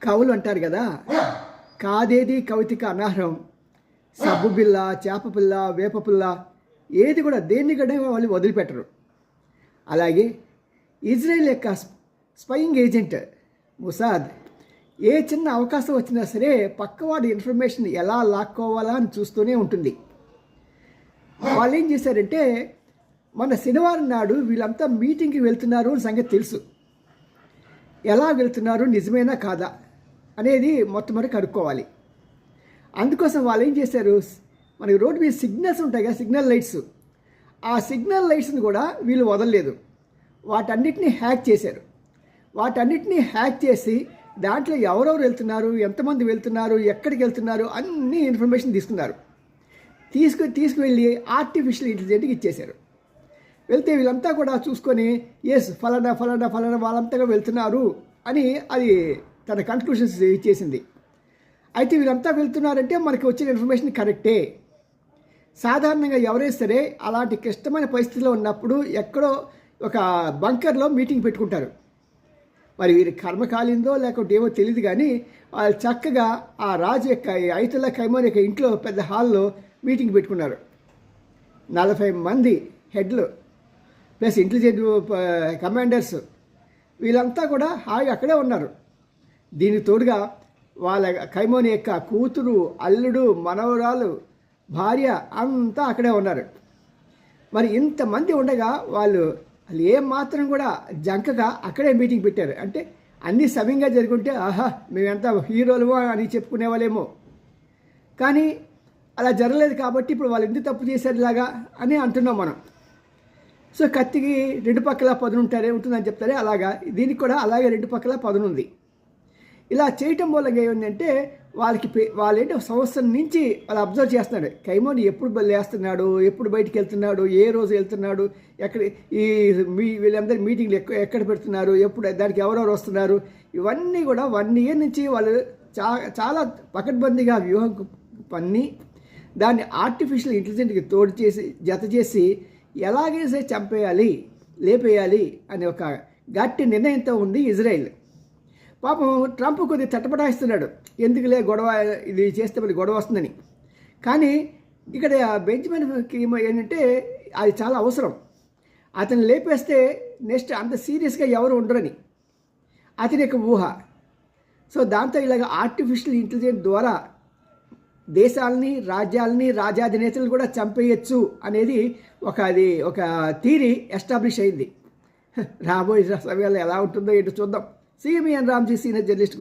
కవులు అంటారు కదా, కాదేది కవితకి అనాహరం, సబ్బు బిల్ల, చేప పిల్ల, వేప పిల్ల, ఏది కూడా దేన్ని కూడా వాళ్ళు వదిలిపెట్టరు. అలాగే ఇజ్రాయెల్ యొక్క స్పయింగ్ ఏజెంట్ ముసాద్ ఏ చిన్న అవకాశం వచ్చినా సరే పక్కవాడి ఇన్ఫర్మేషన్ ఎలా లాక్కోవాలా అని చూస్తూనే ఉంటుంది. వాళ్ళు ఏం చేశారంటే, మన శనివారం నాడు వీళ్ళంతా మీటింగ్కి వెళ్తున్నారు అని సంగతి తెలుసు. ఎలా వెళ్తున్నారు, నిజమేనా కాదా అనేది మొట్టమొదటి కనుక్కోవాలి. అందుకోసం వాళ్ళు ఏం చేశారు, మనకి రోడ్డు మీద సిగ్నల్స్ ఉంటాయి కదా, సిగ్నల్ లైట్స్, ఆ సిగ్నల్ లైట్స్ని కూడా వీళ్ళు వదలలేదు. వాటన్నిటినీ హ్యాక్ చేశారు. వాటన్నిటినీ హ్యాక్ చేసి దాంట్లో ఎవరెవరు వెళ్తున్నారు, ఎంతమంది వెళ్తున్నారు, ఎక్కడికి వెళ్తున్నారు అన్ని ఇన్ఫర్మేషన్ తీసుకున్నారు. తీసుకువెళ్ళి ఆర్టిఫిషియల్ ఇంటెలిజెంట్కి ఇచ్చేశారు. వెళ్తే వీళ్ళంతా కూడా చూసుకొని ఎస్ ఫలానా ఫలానా ఫలానా వాళ్ళంతగా వెళ్తున్నారు అని అది తన కన్క్లూషన్స్ ఇచ్చేసింది. అయితే వీళ్ళంతా వెళ్తున్నారంటే మనకి వచ్చిన ఇన్ఫర్మేషన్ కరెక్టే. సాధారణంగా ఎవరైనా సరే అలాంటి క్లిష్టమైన పరిస్థితిలో ఉన్నప్పుడు ఎక్కడో ఒక బంకర్లో మీటింగ్ పెట్టుకుంటారు. మరి వీరి కర్మ కాలిందో లేకుంటే ఏమో తెలియదు, కానీ వాళ్ళు చక్కగా ఆ రాజు యొక్క ఐతుల్లా ఖైమోన్ యొక్క ఇంట్లో పెద్ద హాల్లో మీటింగ్ పెట్టుకున్నారు. 40 మంది హెడ్లు ప్లస్ ఇంటెలిజెంట్ కమాండర్స్ వీళ్ళంతా కూడా హాయిగా అక్కడే ఉన్నారు. దీనికి తోడుగా వాళ్ళ ఖైమోన్ యొక్క కూతురు, అల్లుడు, మనవరాలు, భార్య అంతా అక్కడే ఉన్నారు. మరి ఇంతమంది ఉండగా వాళ్ళు ఏమాత్రం కూడా జంకగా అక్కడే మీటింగ్ పెట్టారు. అంటే అన్నీ సమయంగా జరుగుంటే ఆహా మేమెంత హీరోలు అని చెప్పుకునే వాళ్ళేమో, కానీ అలా జరగలేదు. కాబట్టి ఇప్పుడు వాళ్ళు ఎందుకు తప్పు చేశారు ఇలాగా అని అంటున్నాం మనం. సో కత్తికి 2 పక్కల పదును ఉంటుందని చెప్తారే, అలాగా దీనికి కూడా అలాగే 2 పక్కల పదును ఉంది. ఇలా చేయటం వల్ల ఏమైందంటే వాళ్ళేంటి సంవత్సరం నుంచి వాళ్ళు అబ్జర్వ్ చేస్తున్నాడు, ఖైమోన్ ఎప్పుడు లేస్తున్నాడు, ఎప్పుడు బయటికి వెళ్తున్నాడు, ఏ రోజు వెళ్తున్నాడు, ఎక్కడ వీళ్ళందరూ మీటింగ్లు ఎక్కడ పెడుతున్నారు, ఎప్పుడు దానికి ఎవరెవరు వస్తున్నారు, ఇవన్నీ కూడా 1 ఇయర్ నుంచి వాళ్ళు చాలా పకడ్బందీగా వ్యూహం పన్ని దాన్ని ఆర్టిఫిషియల్ ఇంటెలిజెంట్కి జత చేసి ఎలాగైతే చంపేయాలి, లేపేయాలి అనే ఒక గట్టి నిర్ణయంతో ఉంది ఇజ్రాయెల్. పాపం ట్రంప్ కొద్దిగా తట్టపటాయిస్తున్నాడు, ఎందుకులే గొడవ, ఇది చేస్తే మళ్ళీ గొడవ వస్తుందని. కానీ ఇక్కడ బెంజమిన్కి ఏంటంటే అది చాలా అవసరం. అతను లేపేస్తే నెక్స్ట్ అంత సీరియస్గా ఎవరు ఉండరని అతని యొక్క ఊహ. సో దాంతో ఇలాగ ఆర్టిఫిషియల్ ఇంటెలిజెన్స్ ద్వారా దేశాలని, రాజ్యాలని, రాజ్యాధినేతలు కూడా చంపేయచ్చు అనేది ఒక థీరీ ఎస్టాబ్లిష్ అయింది. రాబోయే సమయాల్లో ఎలా ఉంటుందో ఏంటో చూద్దాం. సిఎంఈఎన్ రామ్జీ, సీనియర్ జర్నలిస్ట్.